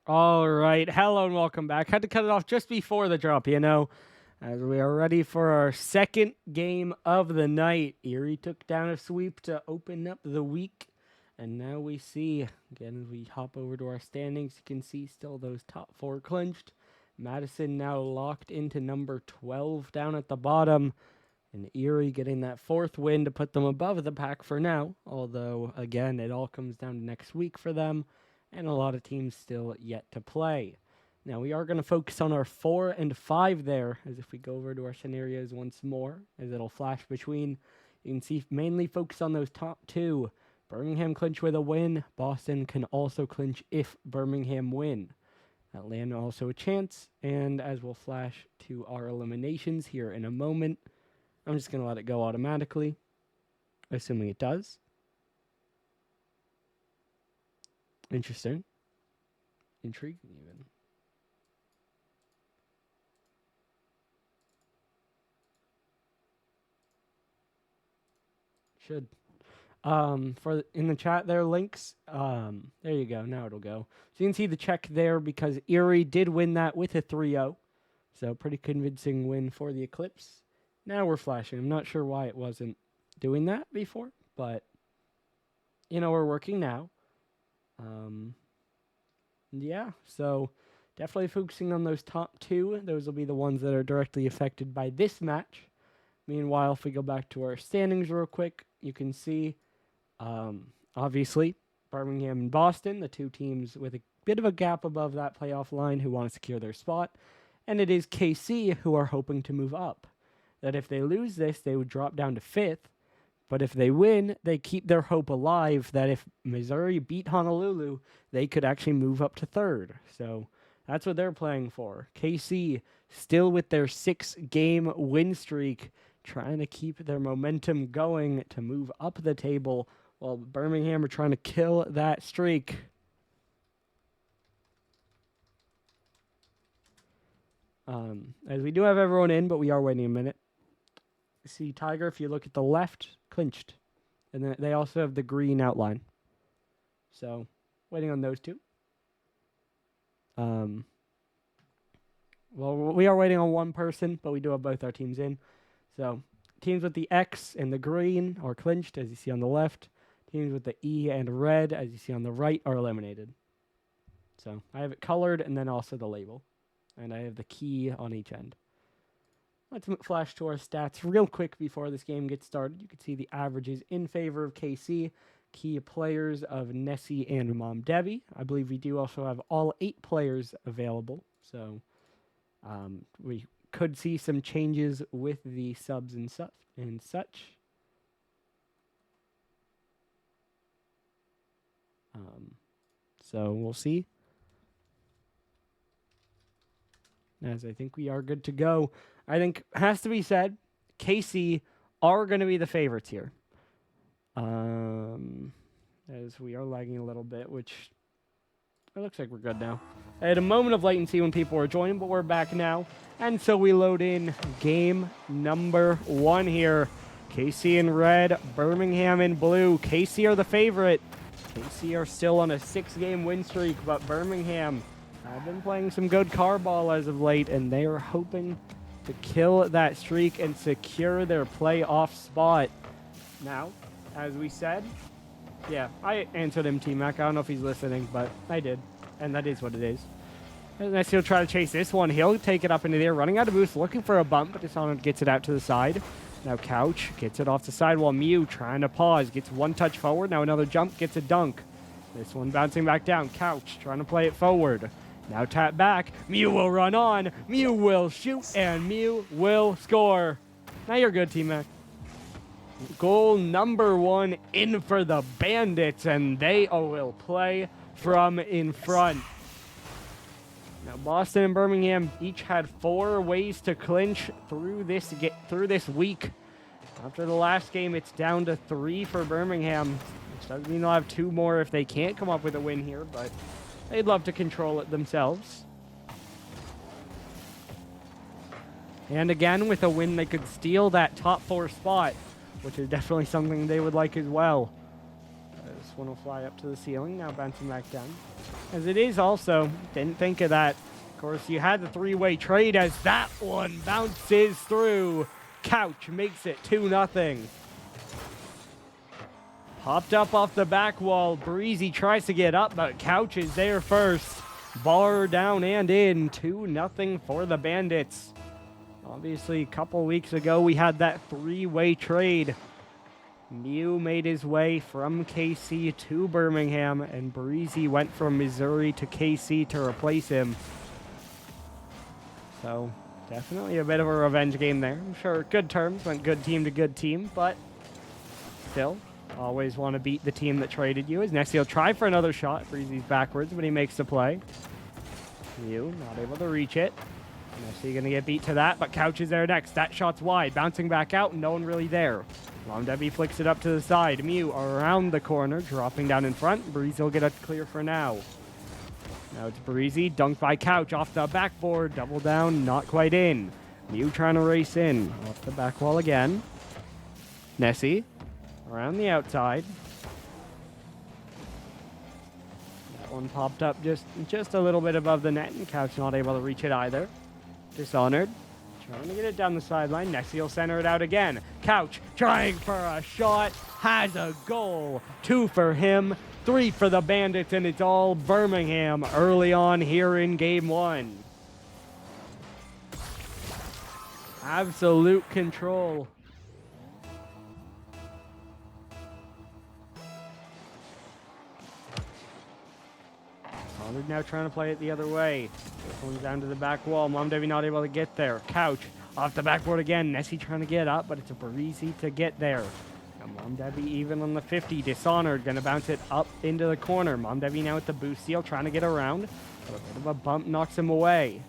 All right, hello and welcome back. Had to cut it off just before the drop, as we are ready for our second game of the night. Erie took down a sweep to open up the week, and now we see, again, as we hop over to our standings, you can see still those top four clinched. Madison now locked into number 12 down at the bottom, and Erie getting that fourth win to put them above the pack for now, although, again, it all comes down to next week for them, and a lot of teams still yet to play. Now, we are going to focus on our 4 and 5 there, as if we go over to our scenarios once more, as it'll flash between. You can see mainly focus on those top two. Birmingham clinch with a win. Boston can also clinch if Birmingham win. Atlanta also a chance, and as we'll flash to our eliminations here in a moment, I'm just going to let it go automatically, assuming it does. Interesting. Intriguing, even. Should. In the chat there, links. There you go. Now it'll go. So you can see the check there because Erie did win that with a 3-0. So pretty convincing win for the Eclipse. Now we're flashing. I'm not sure why it wasn't doing that before, but we're working now. Yeah, so definitely focusing on those top two. Those will be the ones that are directly affected by this match. Meanwhile, if we go back to our standings real quick, you can see, obviously, Birmingham and Boston, the two teams with a bit of a gap above that playoff line who want to secure their spot. And it is KC who are hoping to move up. That if they lose this, they would drop down to 5th. But if they win, they keep their hope alive that if Missouri beat Honolulu, they could actually move up to 3rd. So that's what they're playing for. KC still with their 6-game win streak, trying to keep their momentum going to move up the table, while Birmingham are trying to kill that streak. As we do have everyone in, but we are waiting a minute. See, Tiger, if you look at the left, clinched. And then they also have the green outline. So, waiting on those two. Well, we are waiting on one person, but we do have both our teams in. So, teams with the X and the green are clinched, as you see on the left. Teams with the E and red, as you see on the right, are eliminated. So, I have it colored and then also the label. And I have the key on each end. Let's flash to our stats real quick before this game gets started. You can see the averages in favor of KC. Key players of Nessie and Mom Debbie. I believe we do also have all 8 players available. So we could see some changes with the subs and such. So we'll see. As I think we are good to go. I think has to be said, KC are going to be the favorites here. As we are lagging a little bit, which it looks like we're good now. I had a moment of latency when people were joining, but we're back now. And so we load in game number 1 here. KC in red, Birmingham in blue. KC are the favorite. KC are still on a 6-game win streak, but Birmingham have been playing some good car ball as of late, and they are hoping to kill that streak and secure their playoff spot. Now, as we said, yeah, I answered him, T-Mac. I don't know if he's listening, but I did, and that is what it is. And next he'll try to chase this one. He'll take it up into the air, running out of boost, looking for a bump, but Dishonored gets it out to the side. Now Couch gets it off the side while Mew trying to pause. Gets one touch forward, now another jump, gets a dunk. This one bouncing back down. Couch trying to play it forward. Now tap back. Mew will run on. Mew will shoot. And Mew will score. Now you're good, T-Mac. Goal number 1 in for the Bandits. And they will play from in front. Now Boston and Birmingham each had 4 ways to clinch through this week. After the last game, it's down to 3 for Birmingham. Which doesn't mean they'll have 2 more if they can't come up with a win here, but they'd love to control it themselves. And again, with a win, they could steal that top 4 spot, which is definitely something they would like as well. This one will fly up to the ceiling, now bouncing back down. as it is also. Didn't think of that. Of course, you had the three-way trade as that one bounces through. Couch makes it 2-0. Popped up off the back wall. Breezy tries to get up, but Couch is there first. Bar down and in. 2-0 for the Bandits. Obviously, a couple weeks ago, we had that three-way trade. Mew made his way from KC to Birmingham, and Breezy went from Missouri to KC to replace him. So, definitely a bit of a revenge game there. I'm sure good terms, went good team to good team, but still, always want to beat the team that traded you. As Nessie will try for another shot. Breezy's backwards, but he makes the play. Mew not able to reach it. Nessie going to get beat to that, but Couch is there next. That shot's wide, bouncing back out, no one really there. Mom Debbie flicks it up to the side. Mew around the corner, dropping down in front. Breezy will get a clear for now. Now it's Breezy, dunked by Couch off the backboard. Double down, not quite in. Mew trying to race in. Off the back wall again. Nessie around the outside. That one popped up just a little bit above the net, and Couch not able to reach it either. Dishonored. Trying to get it down the sideline. Nessie will center it out again. Couch trying for a shot. Has a goal. 2 for him. 3 for the Bandits, and it's all Birmingham early on here in Game 1. Absolute control. Dishonored now trying to play it the other way. This one's down to the back wall. Mom Debbie not able to get there. Couch off the backboard again. Nessie trying to get up, but it's a Breezy to get there. Now Mom Debbie even on the 50. Dishonored going to bounce it up into the corner. Mom Debbie now with the boost seal trying to get around. But a bit of a bump knocks him away.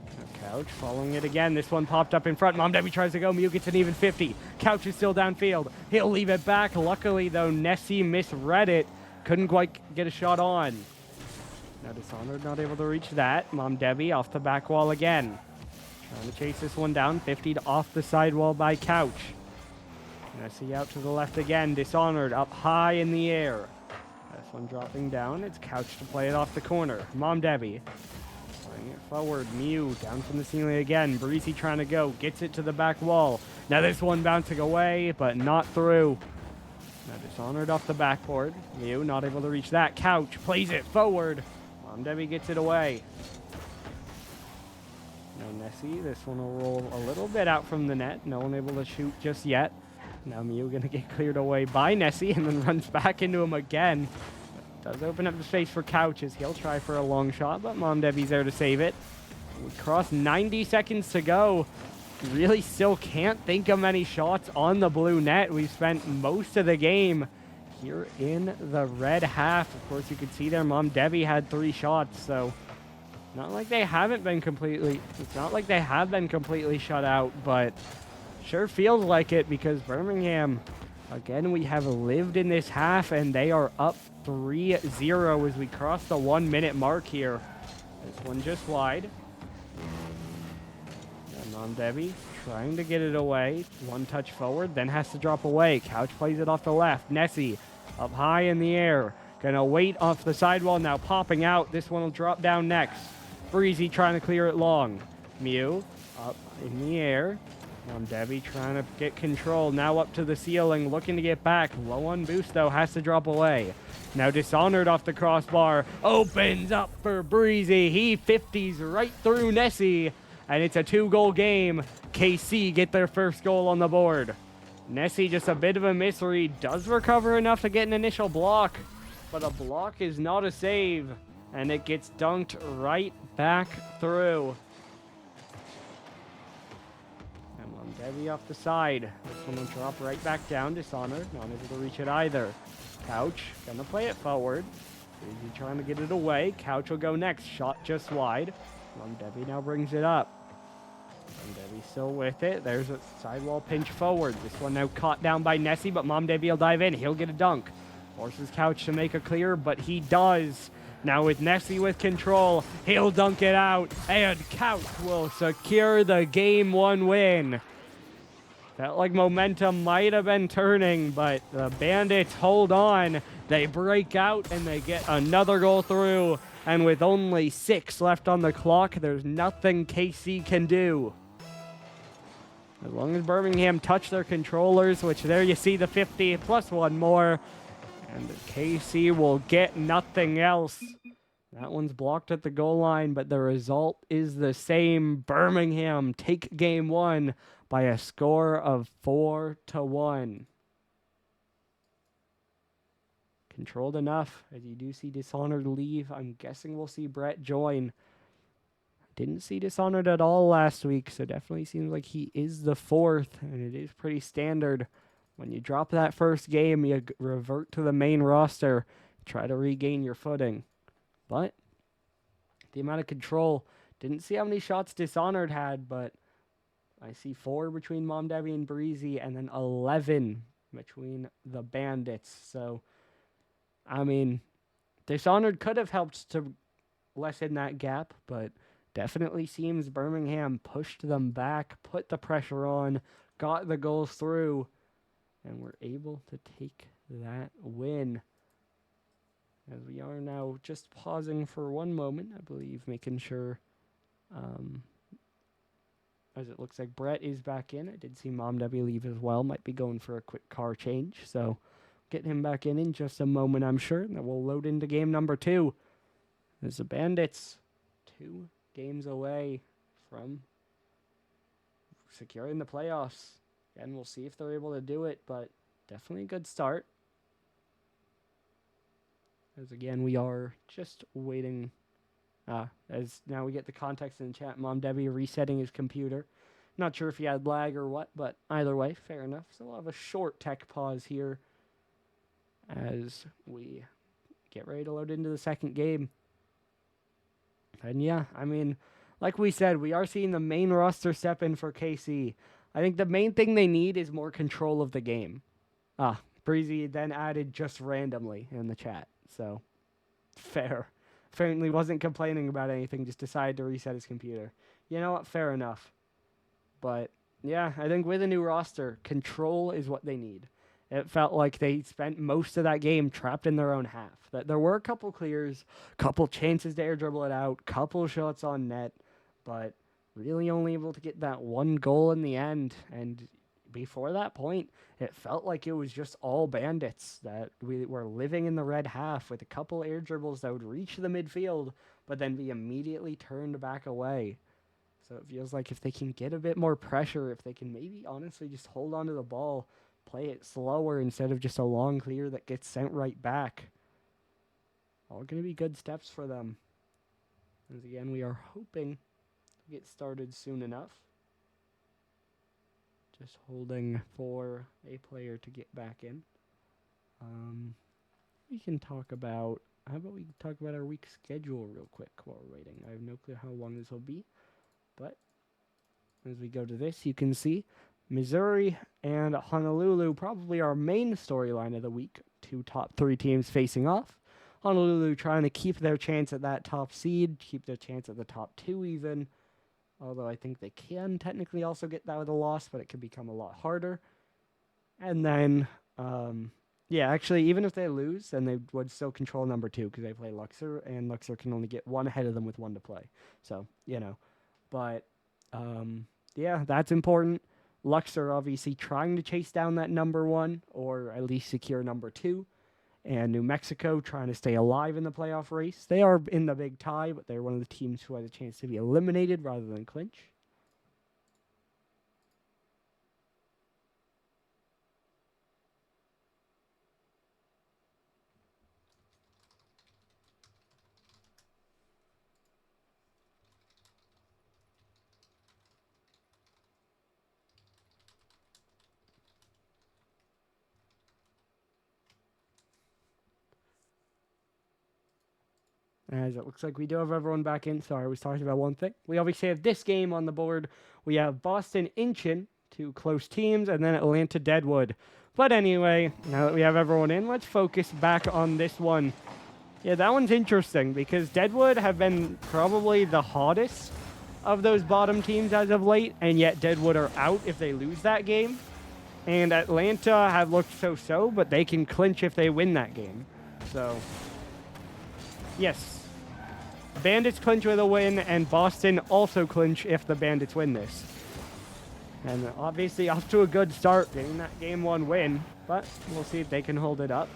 Now Couch following it again. This one popped up in front. Mom Debbie tries to go. Mew gets an even 50. Couch is still downfield. He'll leave it back. Luckily, though, Nessie misread it. Couldn't quite get a shot on. Now Dishonored not able to reach that. Mom Debbie off the back wall again. Trying to chase this one down. 50 to off the sidewall by Couch. Nessie out to the left again. Dishonored up high in the air. This one dropping down. It's Couch to play it off the corner. Mom Debbie playing it forward. Mew down from the ceiling again. Breezy trying to go. Gets it to the back wall. Now this one bouncing away, but not through. Now Dishonored off the backboard. Mew not able to reach that. Couch plays it forward. Mom Debbie gets it away. Now Nessie, this one will roll a little bit out from the net. No one able to shoot just yet. Now Mew gonna get cleared away by Nessie and then runs back into him again. Does open up the space for Couch as he'll try for a long shot, but Mom Debbie's there to save it. We cross 90 seconds to go. Really still can't think of many shots on the blue net. We've spent most of the game here in the red half. Of course, you could see there Mom Debbie had 3 shots, so not like they haven't been completely, it's not like they have been completely shut out, but sure feels like it because Birmingham, again, we have lived in this half and they are up 3-0 as we cross the 1 minute mark here. This one just wide. Mom Debbie trying to get it away. One touch forward, then has to drop away. Couch plays it off the left. Nessie up high in the air. Gonna wait off the sidewall, now popping out. This one will drop down next. Breezy trying to clear it long. Mew up in the air. Mom Debbie trying to get control. Now up to the ceiling, looking to get back. Low on boost, though, has to drop away. Now Dishonored off the crossbar. Opens up for Breezy. He 50s right through Nessie. And it's a 2-goal game. KC get their first goal on the board. Nessie just a bit of a misread. Does recover enough to get an initial block. But a block is not a save. And it gets dunked right back through. And Mom Debbie off the side. This one will drop right back down. Dishonored. Not able to reach it either. Couch gonna play it forward. Breezy trying to get it away. Couch will go next. Shot just wide. Mom Debbie now brings it up. Mom Debbie still with it. There's a sidewall pinch forward. This one now caught down by Nessie, but Mom Debbie will dive in. He'll get a dunk. Forces Couch to make a clear, but he does. Now with Nessie with control, he'll dunk it out, and Couch will secure the Game 1 win. Felt like momentum might have been turning, but the Bandits hold on. They break out and they get another goal through. And with only 6 left on the clock, there's nothing KC can do. As long as Birmingham touch their controllers, which there you see the 50 plus one more, and KC will get nothing else. That one's blocked at the goal line, but the result is the same. Birmingham take game 1 by a score of 4-1. Controlled enough, as you do see Dishonored leave. I'm guessing we'll see Brett join. Didn't see Dishonored at all last week, so definitely seems like he is the 4th, and it is pretty standard. When you drop that first game, you revert to the main roster, try to regain your footing. But the amount of control, didn't see how many shots Dishonored had, but I see 4 between Mom Debbie and Breezy, and then 11 between the Bandits. So, I mean, Dishonored could have helped to lessen that gap, but definitely seems Birmingham pushed them back, put the pressure on, got the goals through, and were able to take that win. As we are now just pausing for one moment, I believe, making sure, as it looks like Brett is back in. I did see Mom Debbie leave as well. Might be going for a quick car change, so get him back in just a moment, I'm sure. And then we'll load into game number 2. There's the Bandits, 2 games away from securing the playoffs. And we'll see if they're able to do it, but definitely a good start. As again, we are just waiting. As now we get the context in the chat. Mom Debbie resetting his computer. Not sure if he had lag or what, but either way, fair enough. So we'll have a short tech pause here as we get ready to load into the second game. And yeah, I mean, like we said, we are seeing the main roster step in for KC. I think the main thing they need is more control of the game. Breezy then added just randomly in the chat. So, fair. Apparently wasn't complaining about anything, just decided to reset his computer. You know what? Fair enough. But, yeah, I think with a new roster, control is what they need. It felt like they spent most of that game trapped in their own half. That there were a couple clears, couple chances to air dribble it out, couple shots on net, but really only able to get that one goal in the end. And before that point, it felt like it was just all Bandits, that we were living in the red half with a couple air dribbles that would reach the midfield, but then be immediately turned back away. So it feels like if they can get a bit more pressure, if they can maybe honestly just hold on to the ball, play it slower instead of just a long clear that gets sent right back. All going to be good steps for them. As again, we are hoping to get started soon enough. Just holding for a player to get back in. We can talk about, how about we talk about our week schedule real quick while we're waiting. I have no clue how long this will be, but as we go to this, you can see Missouri and Honolulu, probably our main storyline of the week. 2 top 3 teams facing off. Honolulu trying to keep their chance at that top seed, keep their chance at the top 2 even. Although I think they can technically also get that with a loss, but it could become a lot harder. And then, yeah, actually, even if they lose, then they would still control number 2 because they play Luxor, and Luxor can only get 1 ahead of them with 1 to play. So, you know. But, yeah, that's important. Luxor obviously trying to chase down that number 1, or at least secure number 2. And New Mexico trying to stay alive in the playoff race. They are in the big tie, but they're one of the teams who has a chance to be eliminated rather than clinch. As it looks like we do have everyone back in. Sorry, I was talking about one thing. We obviously have this game on the board. We have Boston Inchin, 2 close teams, and then Atlanta Deadwood. But anyway, now that we have everyone in, let's focus back on this one. Yeah, that one's interesting because Deadwood have been probably the hottest of those bottom teams as of late, and yet Deadwood are out if they lose that game. And Atlanta have looked so-so, but they can clinch if they win that game. So, yes. Bandits clinch with a win, and Boston also clinch if the Bandits win this. And obviously off to a good start, getting that game 1 win, but we'll see if they can hold it up.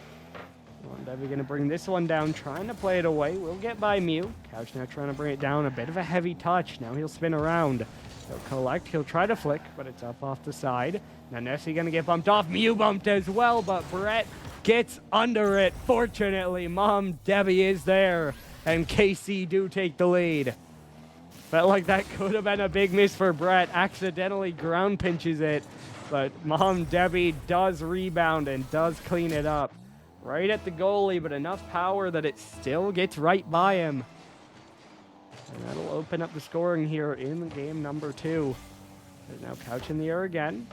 Debbie going to bring this one down, trying to play it away. We'll get by Mew. Couch now trying to bring it down. A bit of a heavy touch. Now he'll spin around. He'll collect. He'll try to flick, but it's up off the side. Now Nessie going to get bumped off. Mew bumped as well, but Brett gets under it. Fortunately, Mom Debbie is there, and KC do take the lead. Felt like that could have been a big miss for Brett. Accidentally ground pinches it, but Mom Debbie does rebound and does clean it up. Right at the goalie, but enough power that it still gets right by him. And that'll open up the scoring here in game number 2. There's now Couch in the air again.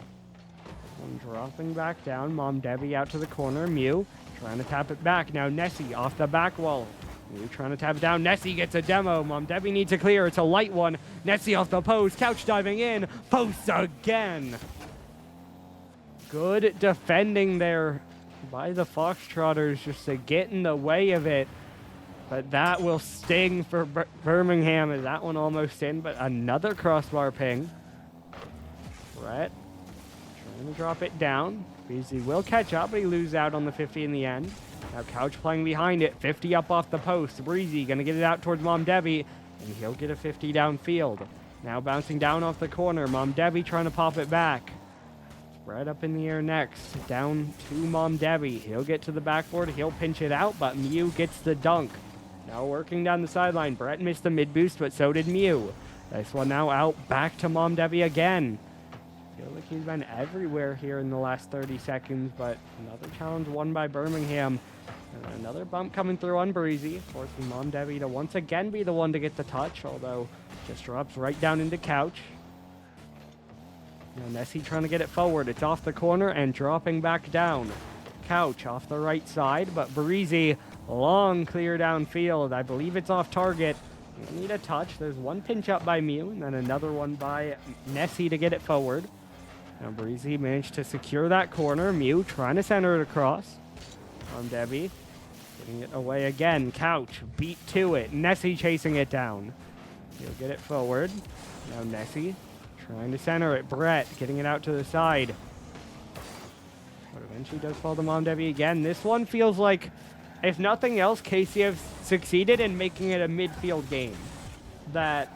One dropping back down. Mom Debbie out to the corner. Mew trying to tap it back. Now Nessie off the back wall. Mew trying to tap it down. Nessie gets a demo. Mom Debbie needs a clear. It's a light one. Nessie off the post. Couch diving in. Post again. Good defending there by the Foxtrotters just to get in the way of it. But that will sting for Birmingham as that one almost in. But another crossbar ping. Brett trying to drop it down. Beasley will catch up, but he loses out on the 50 in the end. Now Couch playing behind it. 50 up off the post. Breezy going to get it out towards Mom Debbie. And he'll get a 50 downfield. Now bouncing down off the corner. Mom Debbie trying to pop it back. Right up in the air next. Down to Mom Debbie. He'll get to the backboard. He'll pinch it out, but Mew gets the dunk. Now working down the sideline. Brett missed the mid boost, but so did Mew. This one now out back to Mom Debbie again. Feel like he's been everywhere here in the last 30 seconds, but another challenge won by Birmingham. And another bump coming through on Breezy, forcing Mom Debbie to once again be the one to get the touch, although just drops right down into Couch. Now Nessie trying to get it forward. It's off the corner and dropping back down. Couch off the right side, but Breezy long clear downfield. I believe it's off target. You need a touch. There's one pinch up by Mew and then another one by Nessie to get it forward. Now Breezy managed to secure that corner. Mew trying to center it across. On Debbie. Getting it away again. Couch beat to it. Nessie chasing it down. He'll get it forward. Now Nessie trying to center it. Brett getting it out to the side. But eventually does fall to Mom Debbie again. This one feels like, if nothing else, KC have succeeded in making it a midfield game. That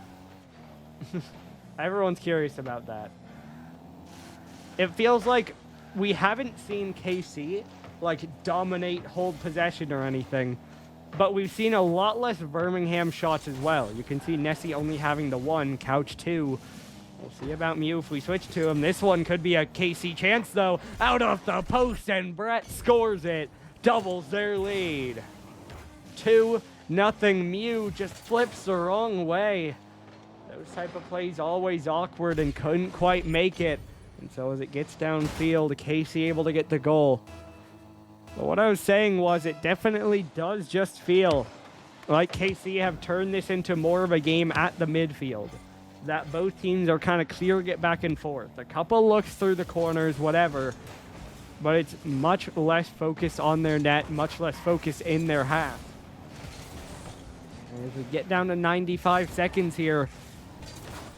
everyone's curious about that. It feels like we haven't seen KC like dominate, hold possession or anything, but we've seen a lot less Birmingham shots as well. You can see Nessie only having the one, Couch 2. We'll see about Mew if we switch to him. This one could be a KC chance, though. Out off the post, and Brett scores it. Doubles their lead. 2-0. Mew just flips the wrong way. Those type of plays always awkward and couldn't quite make it. And so as it gets downfield, KC able to get the goal. But what I was saying was it definitely does just feel like KC have turned this into more of a game at the midfield. That both teams are kind of clear, get back and forth. A couple looks through the corners, whatever. But it's much less focus on their net, much less focus in their half. And as we get down to 95 seconds here,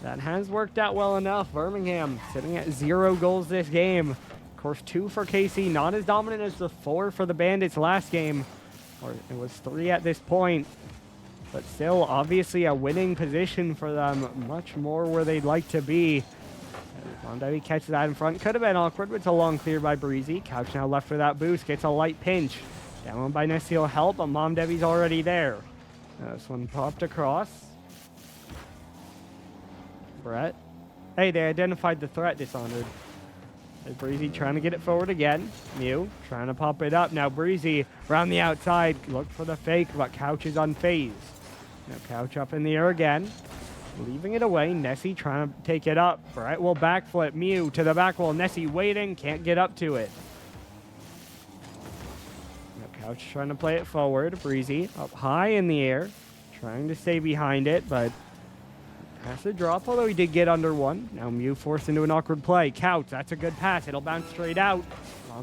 that has worked out well enough. Birmingham sitting at 0 goals this game. Of course, 2 for KC, not as dominant as the 4 for the Bandits last game. Or it was 3 at this point. But still, obviously a winning position for them. Much more where they'd like to be. Mom Debbie catches that in front. Could have been awkward, but it's a long clear by Breezy. Couch now left for that boost. Gets a light pinch. Down one by Nessie will help, but Mom Debbie's already there. This one popped across. Brett. Hey, they identified the threat, Dishonored. There's Breezy trying to get it forward again. Mew trying to pop it up. Now Breezy around the outside. Look for the fake, but Couch is unfazed. Now Couch up in the air again. Leaving it away. Nessie trying to take it up. Brett will backflip. Mew to the back wall. Nessie waiting. Can't get up to it. Now Couch trying to play it forward. Breezy up high in the air. Trying to stay behind it, but Has to drop, although he did get under one. Now Mew forced into an awkward play. Couch, that's a good pass. It'll bounce straight out.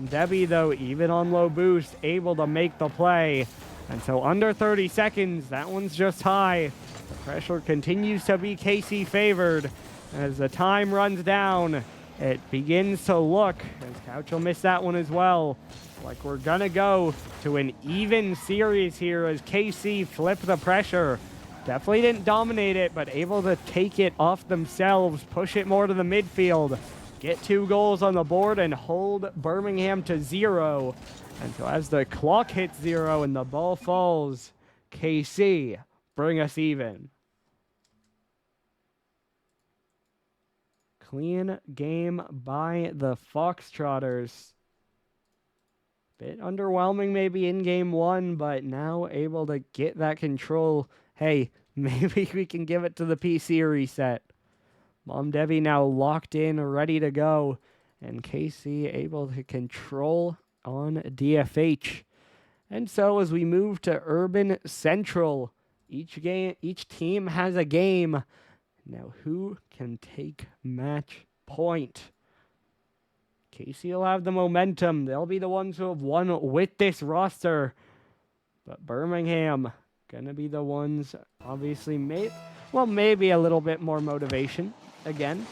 Debbie, though, even on low boost, able to make the play. And so under 30 seconds, that one's just high. The pressure continues to be KC favored. As the time runs down, it begins to look, as Couch will miss that one as well, like we're going to go to an even series here as KC flip the pressure. Definitely didn't dominate it, but able to take it off themselves, push it more to the midfield, get 2 goals on the board, and hold Birmingham to 0. And so as the clock hits 0 and the ball falls, KC bring us even. Clean game by the Foxtrotters. Bit underwhelming maybe in game 1, but now able to get that control. Hey, maybe we can give it to the PC reset. Mom Debbie now locked in, ready to go. And KC able to control on DFH. And so as we move to Urban Central, each team has a game. Now who can take match point? KC will have the momentum. They'll be the ones who have won with this roster. But Birmingham gonna be the ones, obviously, maybe a little bit more motivation. Again,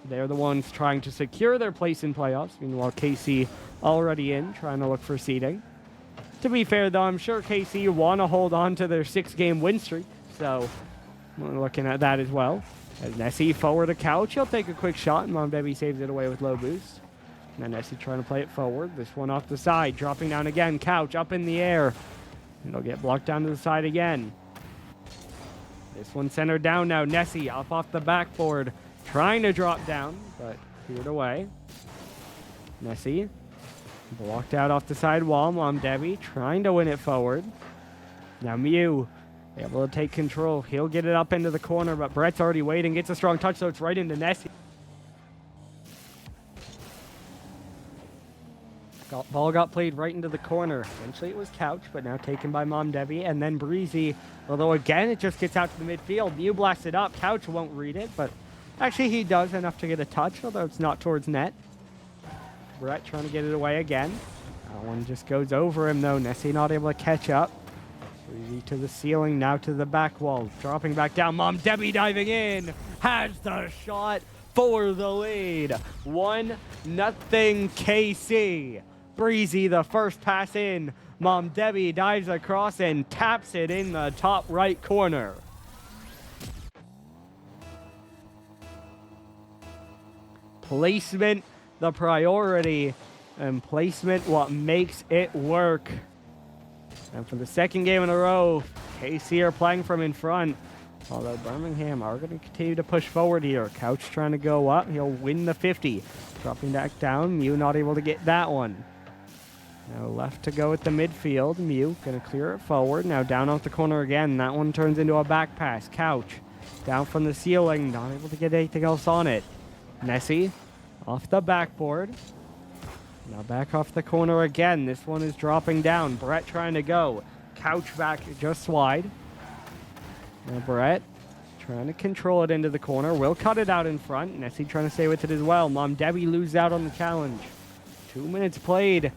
they're the ones trying to secure their place in playoffs. Meanwhile, KC already in, trying to look for seeding. To be fair, though, I'm sure KC want to hold on to their 6-game win streak. So, we're looking at that as well. As Nessie forward to Couch, he'll take a quick shot, and Mom Debbie saves it away with low boost. And then Nessie trying to play it forward. This one off the side, dropping down again. Couch up in the air. It'll get blocked down to the side again. This one centered down now. Nessie up off the backboard, trying to drop down, but cleared away. Nessie blocked out off the side wall. Mom Debbie trying to win it forward. Now Mew able to take control. He'll get it up into the corner, but Brett's already waiting. Gets a strong touch, so it's right into Nessie. Ball got played right into the corner. Eventually it was Couch, but now taken by Mom Debbie. And then Breezy, although again it just gets out to the midfield. Mew blasts it up. Couch won't read it, but actually he does enough to get a touch, although it's not towards net. Brett trying to get it away again. That one just goes over him though. Nessie not able to catch up. Breezy to the ceiling, now to the back wall. Dropping back down. Mom Debbie diving in. Has the shot for the lead. 1-0 KC. Breezy, the first pass in. Mom Debbie dives across and taps it in the top right corner. Placement, the priority, and placement what makes it work. And for the second game in a row, KC are playing from in front. Although Birmingham are going to continue to push forward here. Couch trying to go up. He'll win the 50. Dropping back down. Mew not able to get that one. Now left to go at the midfield. Mew going to clear it forward. Now down off the corner again. That one turns into a back pass. Couch down from the ceiling. Not able to get anything else on it. Nessie off the backboard. Now back off the corner again. This one is dropping down. Brett trying to go. Couch back just wide. Now Brett trying to control it into the corner. Will cut it out in front. Nessie trying to stay with it as well. Mom Debbie loses out on the challenge. 2 minutes played.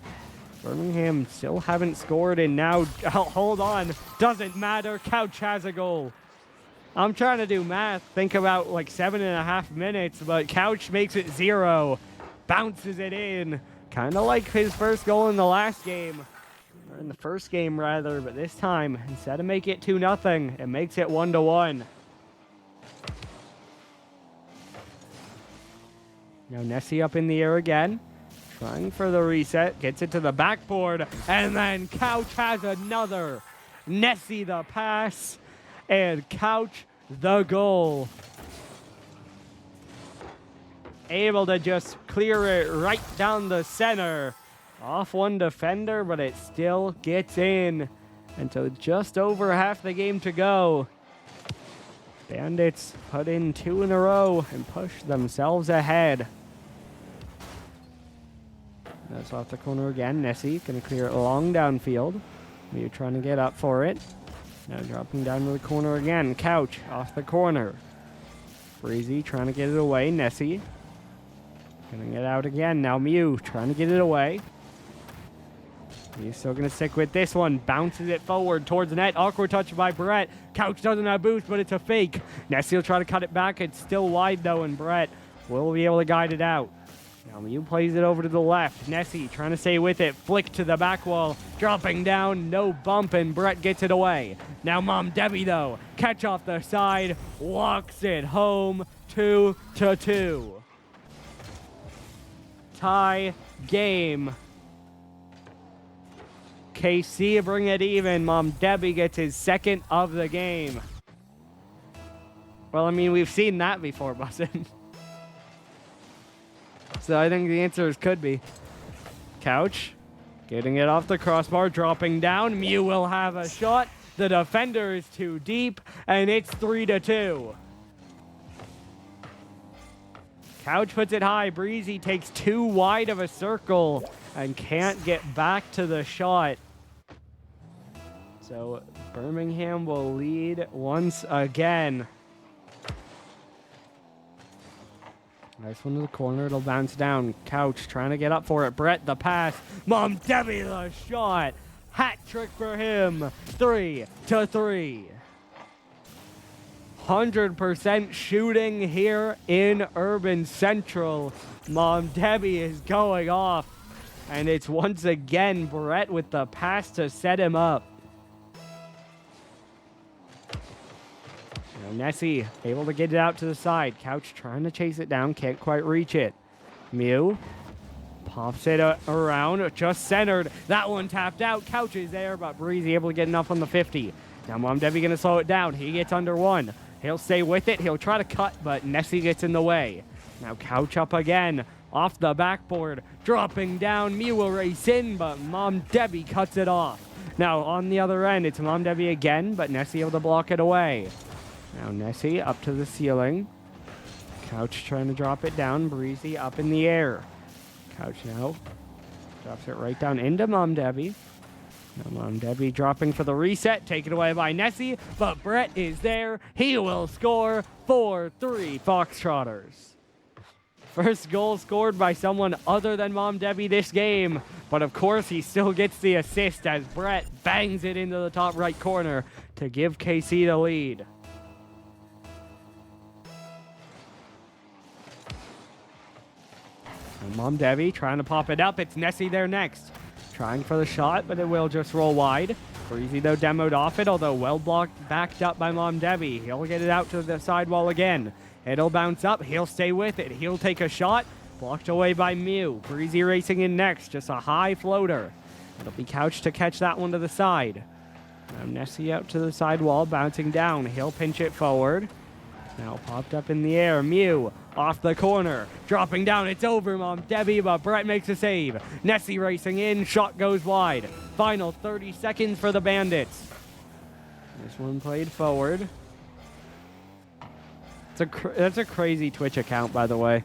Birmingham still haven't scored, and now, hold on, doesn't matter. Couch has a goal. I'm trying to do math. Think about like 7.5 minutes, but Couch makes it 0. Bounces it in. Kind of like his first goal in the last game. Or in the first game, rather, but this time, instead of make it 2-0, it makes it 1-1. Now Nessie up in the air again. Trying for the reset. Gets it to the backboard. And then Couch has another. Nessie the pass. And Couch the goal. Able to just clear it right down the center. Off one defender, but it still gets in. And so just over half the game to go. Bandits put in 2 in a row and push themselves ahead. That's off the corner again. Nessie going to clear it long downfield. Mew trying to get up for it. Now dropping down to the corner again. Couch off the corner. Breezy trying to get it away. Nessie getting it out again. Now Mew trying to get it away. He's still going to stick with this one. Bounces it forward towards the net. Awkward touch by Brett. Couch doesn't have boost, but it's a fake. Nessie will try to cut it back. It's still wide, though, and Brett will be able to guide it out. Now Mew plays it over to the left. Nessie trying to stay with it. Flick to the back wall. Dropping down. No bump, and Brett gets it away. Now Mom Debbie, though. Catch off the side. Walks it home. 2-2. Tie game. KC bring it even. Mom Debbie gets his second of the game. Well, I mean, we've seen that before, Bussin. So I think the answer is could be. Couch getting it off the crossbar, dropping down. Mew will have a shot. The defender is too deep, and it's 3-2. Couch puts it high. Breezy takes too wide of a circle and can't get back to the shot. So Birmingham will lead once again. Nice one to the corner. It'll bounce down. Couch trying to get up for it. Brett the pass. Mom Debbie the shot. Hat trick for him. 3-3. 100% shooting here in Urban Central. Mom Debbie is going off. And it's once again Brett with the pass to set him up. Now Nessie able to get it out to the side. Couch trying to chase it down. Can't quite reach it. Mew pops it around. Just centered. That one tapped out. Couch is there, but Breezy able to get enough on the 50. Now Mom Debbie going to slow it down. He gets under one. He'll stay with it. He'll try to cut, but Nessie gets in the way. Now Couch up again. Off the backboard. Dropping down. Mew will race in, but Mom Debbie cuts it off. Now on the other end, it's Mom Debbie again, but Nessie able to block it away. Now Nessie up to the ceiling. Couch trying to drop it down. Breezy up in the air. Couch now drops it right down into Mom Debbie. Now Mom Debbie dropping for the reset. Taken away by Nessie, but Brett is there. He will score 4-3 Foxtrotters. First goal scored by someone other than Mom Debbie this game. But of course, he still gets the assist as Brett bangs it into the top right corner to give KC the lead. And Mom Debbie trying to pop it up. It's Nessie there next. Trying for the shot, but it will just roll wide. Breezy, though, demoed off it, although well blocked, backed up by Mom Debbie. He'll get it out to the sidewall again. It'll bounce up. He'll stay with it. He'll take a shot. Blocked away by Mew. Breezy racing in next. Just a high floater. It'll be Couch to catch that one to the side. Now Nessie out to the sidewall, bouncing down. He'll pinch it forward. Now popped up in the air. Mew off the corner. Dropping down. It's over, Mom Debbie, but Brett makes a save. Nessie racing in. Shot goes wide. Final 30 seconds for the Bandits. This one played forward. That's a crazy Twitch account, by the way.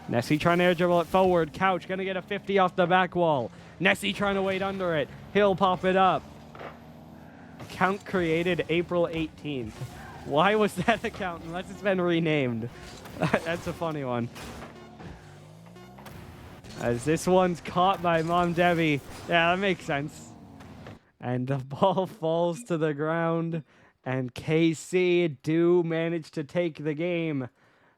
Nessie trying to air dribble it forward. Couch going to get a 50 off the back wall. Nessie trying to wait under it. He'll pop it up. Account created April 18th. Why was that account? Unless it's been renamed. That's a funny one. As this one's caught by Mom Debbie. Yeah, that makes sense. And the ball falls to the ground. And KC do manage to take the game.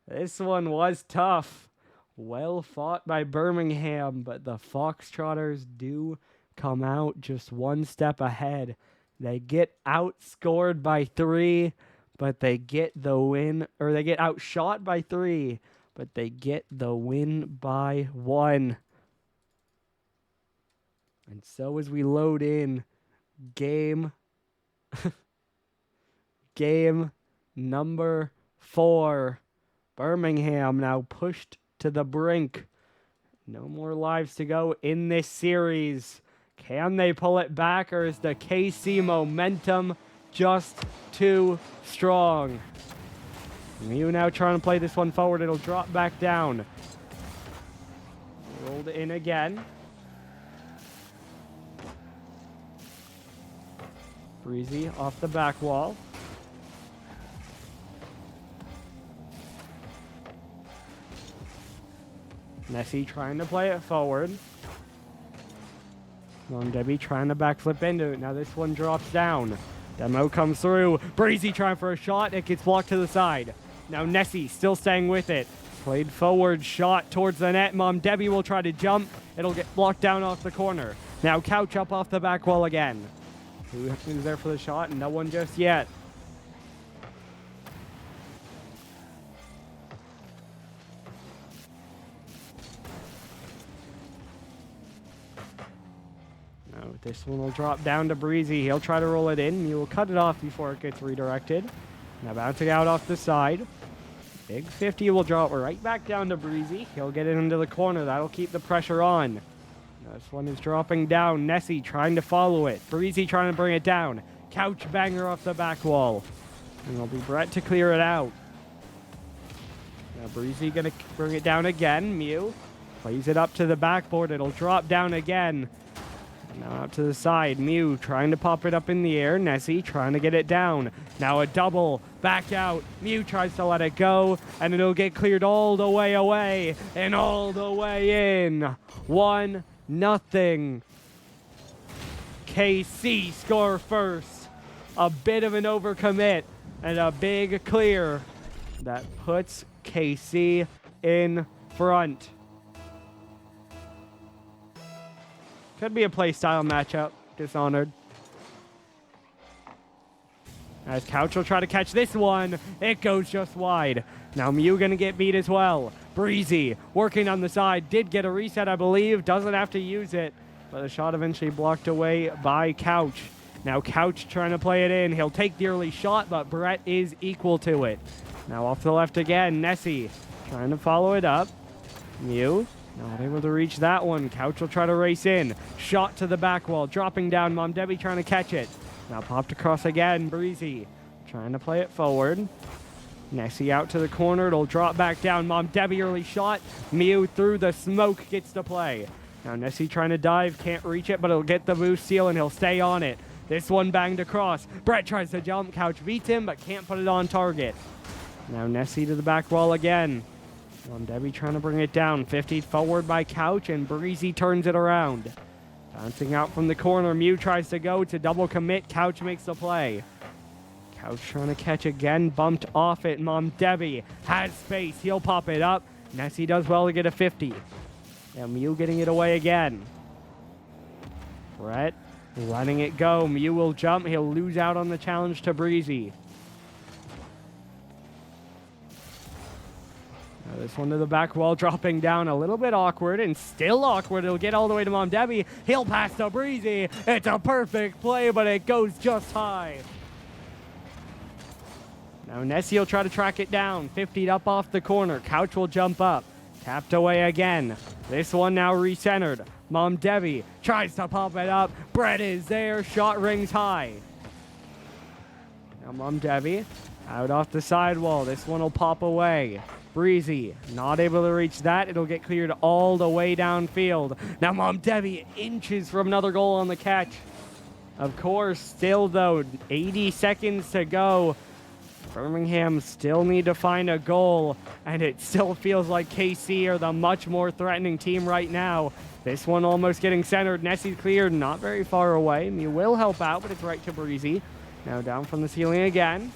This one was tough. Well fought by Birmingham, but the Foxtrotters do come out just one step ahead. They get outscored by 3, but they get the win, or they get outshot by 3, but they get the win by 1. And so as we load in game number 4, Birmingham now pushed to the brink. No more lives to go in this series. Can they pull it back, or is the KC momentum just too strong? Mew now trying to play this one forward. It'll drop back down. Rolled in again. Breezy off the back wall. Nessie trying to play it forward. Debbie trying to backflip into it. Now this one drops down. Demo comes through. Breezy trying for a shot. It gets blocked to the side. Now Nessie still staying with it. Played forward, shot towards the net. Mom Debbie will try to jump. It'll get blocked down off the corner. Now Couch up off the back wall again. Who's there for the shot? No one just yet. No, this one will drop down to Breezy. He'll try to roll it in. He will cut it off before it gets redirected. Now bouncing out off the side. Big 50 will drop right back down to Breezy. He'll get it into the corner. That'll keep the pressure on. Now this one is dropping down. Nessie trying to follow it. Breezy trying to bring it down. Couch banger off the back wall. And it'll be Brett to clear it out. Now Breezy going to bring it down again. Mew plays it up to the backboard. It'll drop down again. Now out to the side. Mew trying to pop it up in the air. Nessie trying to get it down. Now a double. Back out. Mew tries to let it go. And it'll get cleared all the way away. And all the way in. 1-0. KC score first. A bit of an overcommit. And a big clear. That puts KC in front. Could be a playstyle matchup. Dishonored. As Couch will try to catch this one. It goes just wide. Now Mew going to get beat as well. Breezy working on the side. Did get a reset, I believe. Doesn't have to use it. But the shot eventually blocked away by Couch. Now Couch trying to play it in. He'll take the early shot, but Brett is equal to it. Now off to the left again. Nessie trying to follow it up. Mew not able to reach that one. Couch will try to race in. Shot to the back wall. Dropping down. Mom Debbie trying to catch it. Now popped across again. Breezy trying to play it forward. Nessie out to the corner. It'll drop back down. Mom Debbie early shot. Mew through the smoke gets to play. Now Nessie trying to dive. Can't reach it, but he'll get the boost seal and he'll stay on it. This one banged across. Brett tries to jump. Couch beats him, but can't put it on target. Now Nessie to the back wall again. Mom Debbie trying to bring it down. 50 forward by Couch, and Breezy turns it around. Bouncing out from the corner. Mew tries to go to double commit. Couch makes the play. Couch trying to catch again. Bumped off it. Mom Debbie has space. He'll pop it up. Nessie does well to get a 50. Now Mew getting it away again. Brett letting it go. Mew will jump. He'll lose out on the challenge to Breezy. This one to the back wall, dropping down a little bit awkward and still awkward. It'll get all the way to Mom Debbie. He'll pass to Breezy. It's a perfect play, but it goes just high. Now Nessie will try to track it down. 50'd up off the corner. Couch will jump up. Tapped away again. This one now recentered. Mom Debbie tries to pop it up. Brett is there. Shot rings high. Now Mom Debbie out off the sidewall. This one will pop away. Breezy not able to reach that. It'll get cleared all the way downfield. Now Mom Debbie inches from another goal on the catch. Of course, still though, 80 seconds to go. Birmingham still need to find a goal, and it still feels like KC are the much more threatening team right now. This one almost getting centered. Nessie's cleared, not very far away. Mew will help out, but it's right to Breezy. Now down from the ceiling again.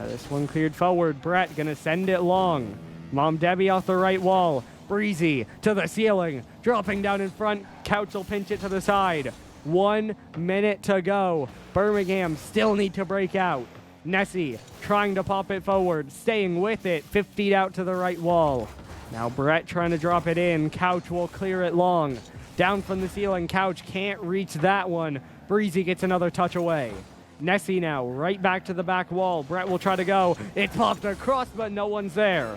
This one cleared forward. Brett gonna send it long. Mom Debbie off the right wall. Breezy to the ceiling. Dropping down in front. Couch will pinch it to the side. 1 minute to go. Birmingham still need to break out. Nessie trying to pop it forward. Staying with it. 50 feet out to the right wall. Now Brett trying to drop it in. Couch will clear it long. Down from the ceiling. Couch can't reach that one. Breezy gets another touch away. Nessie now right back to the back wall. Brett will try to go. It popped across, but no one's there.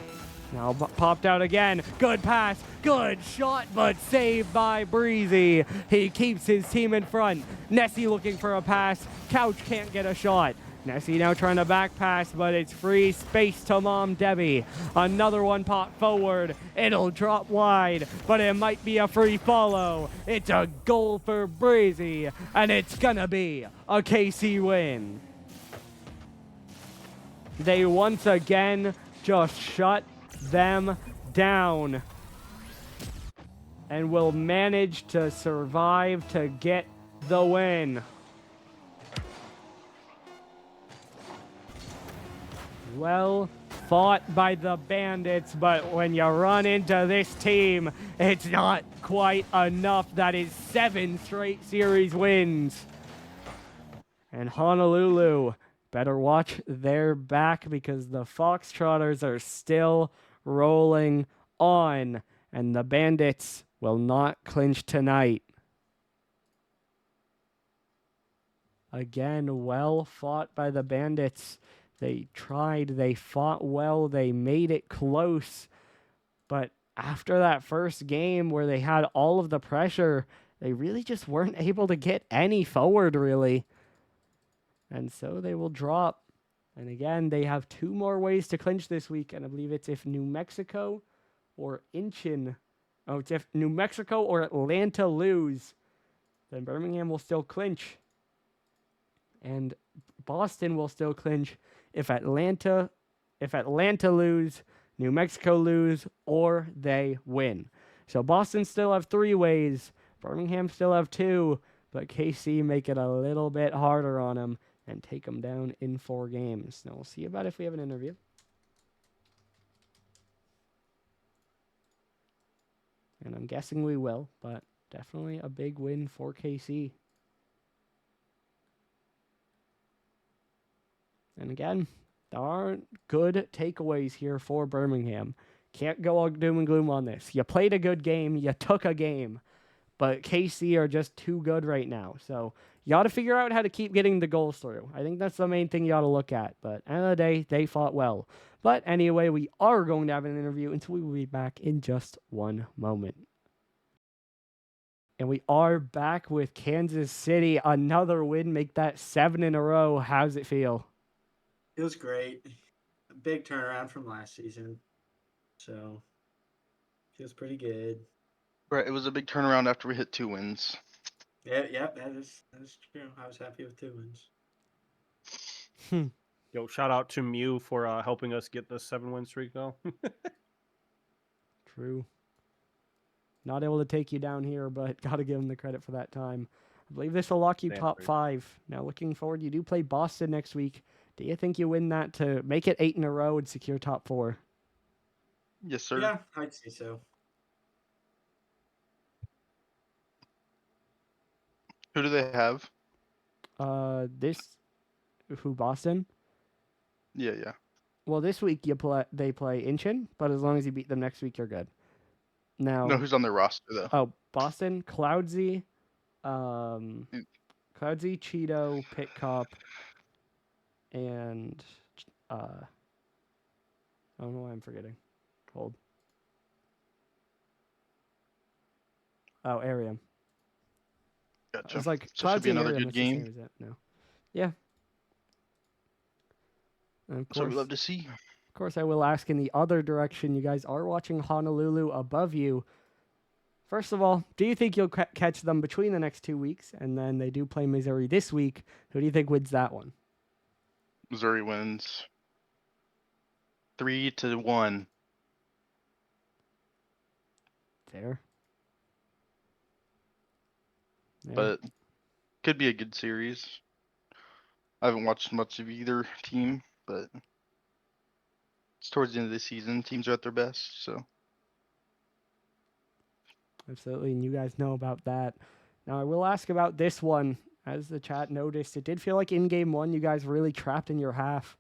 Now popped out again. Good pass. Good shot, but saved by Breezy. He keeps his team in front. Nessie looking for a pass. Couch can't get a shot. Nessie now trying to back pass, but it's free space to Mom Debbie. Another one pop forward. It'll drop wide, but it might be a free follow. It's a goal for Breezy, and it's gonna be a KC win. They once again just shut them down and will manage to survive to get the win. Well fought by the Bandits, but when you run into this team, it's not quite enough. That is 7 straight series wins. And Honolulu better watch their back because the Foxtrotters are still rolling on, and the Bandits will not clinch tonight. Again, well fought by the Bandits. They tried, they fought well, they made it close. But after that first game where they had all of the pressure, they really just weren't able to get any forward, really. And so they will drop. And again, they have 2 more ways to clinch this week. And I believe it's if New Mexico or Incheon. Oh, it's if New Mexico or Atlanta lose, then Birmingham will still clinch. And Boston will still clinch if Atlanta lose, New Mexico lose, or they win. So Boston still have 3 ways. Birmingham still have 2. But KC make it a little bit harder on them and take them down in 4 games. Now we'll see about if we have an interview. And I'm guessing we will, but definitely a big win for KC. And again, there aren't good takeaways here for Birmingham. Can't go all doom and gloom on this. You played a good game, you took a game, but KC are just too good right now. So you got to figure out how to keep getting the goals through. I think that's the main thing you got to look at. But at the end of the day, they fought well. But anyway, we are going to have an interview, and so we will be back in just one moment. And we are back with Kansas City. Another win, make that 7 in a row. How's it feel? It was great. A big turnaround from last season. So, feels pretty good. Right, it was a big turnaround after we hit 2 wins. Yeah, that is true. I was happy with 2 wins. Yo, shout out to Mew for helping us get this 7-win streak though. True. Not able to take you down here, but got to give him the credit for that time. I believe this will lock you top 5. Now, looking forward, you do play Boston next week. Do you think you win that to make it 8 in a row and secure top 4? Yes, sir. Yeah, I'd say so. Who do they have? Who, Boston? Yeah. Well, this week they play Incheon, but as long as you beat them next week, you're good. Now, No, who's on their roster though? Oh, Boston, Cloudsy, Cheeto, Pit Cop, and I don't know why I'm forgetting. Hold. Oh, Arium. Gotcha. It's like so should be another Arium, good game. No. Yeah. And of So course, we love to see. Of course, I will ask in the other direction. You guys are watching Honolulu above you. First of all, do you think you'll catch them between the next 2 weeks? And then they do play Missouri this week. Who do you think wins that one? Missouri wins 3-1. Fair. Yeah. But could be a good series. I haven't watched much of either team, but it's towards the end of the season. Teams are at their best, so. Absolutely, and you guys know about that. Now, I will ask about this one. As the chat noticed, it did feel like in game 1, you guys really trapped in your half.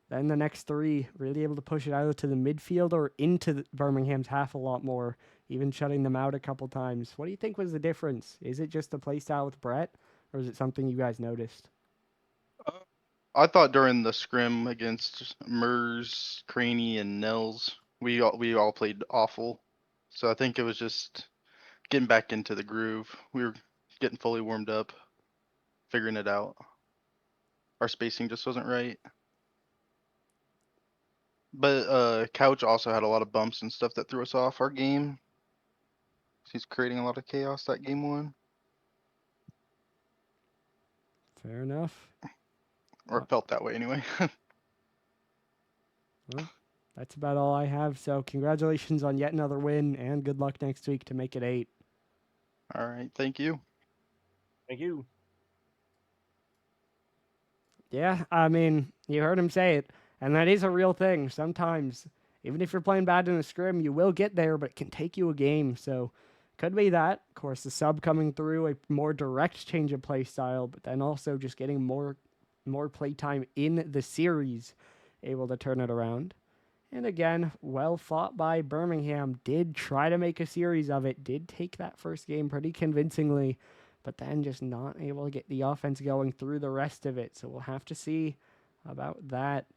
Then the next 3, really able to push it either to the midfield or into Birmingham's half a lot more, even shutting them out a couple times. What do you think was the difference? Is it just the play style with Brett, or is it something you guys noticed? I thought during the scrim against Mers, Craney, and Nels, we all played awful. So I think it was just getting back into the groove. We were getting fully warmed up, figuring it out. Our spacing just wasn't right. But Couch also had a lot of bumps and stuff that threw us off our game. He's creating a lot of chaos that game 1. Fair enough. Or it felt that way anyway. Well, that's about all I have. So congratulations on yet another win, and good luck next week to make it 8. All right, thank you. Thank you. Yeah, I mean, you heard him say it, and that is a real thing. Sometimes, even if you're playing bad in a scrim, you will get there, but it can take you a game. So, could be that. Of course, the sub coming through, a more direct change of play style, but then also just getting more play time in the series, able to turn it around. And again, well fought by Birmingham. Did try to make a series of it. Did take that first game pretty convincingly, but then just not able to get the offense going through the rest of it. So we'll have to see about that.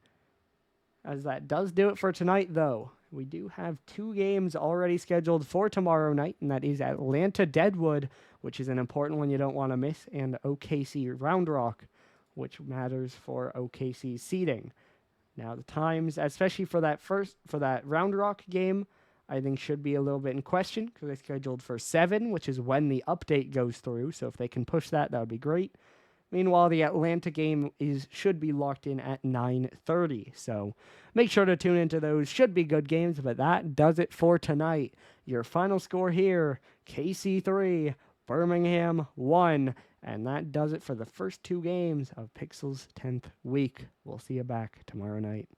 As that does do it for tonight, though. We do have 2 games already scheduled for tomorrow night, and that is Atlanta Deadwood, which is an important one you don't want to miss, and OKC Round Rock, which matters for OKC's seeding. Now the times, especially for that Round Rock game, I think should be a little bit in question because they scheduled for 7, which is when the update goes through. So if they can push that, that would be great. Meanwhile, the Atlanta game should be locked in at 9:30. So make sure to tune into those. Should be good games, but that does it for tonight. Your final score here, KC 3, Birmingham 1. And that does it for the first 2 games of Pixel's 10th week. We'll see you back tomorrow night.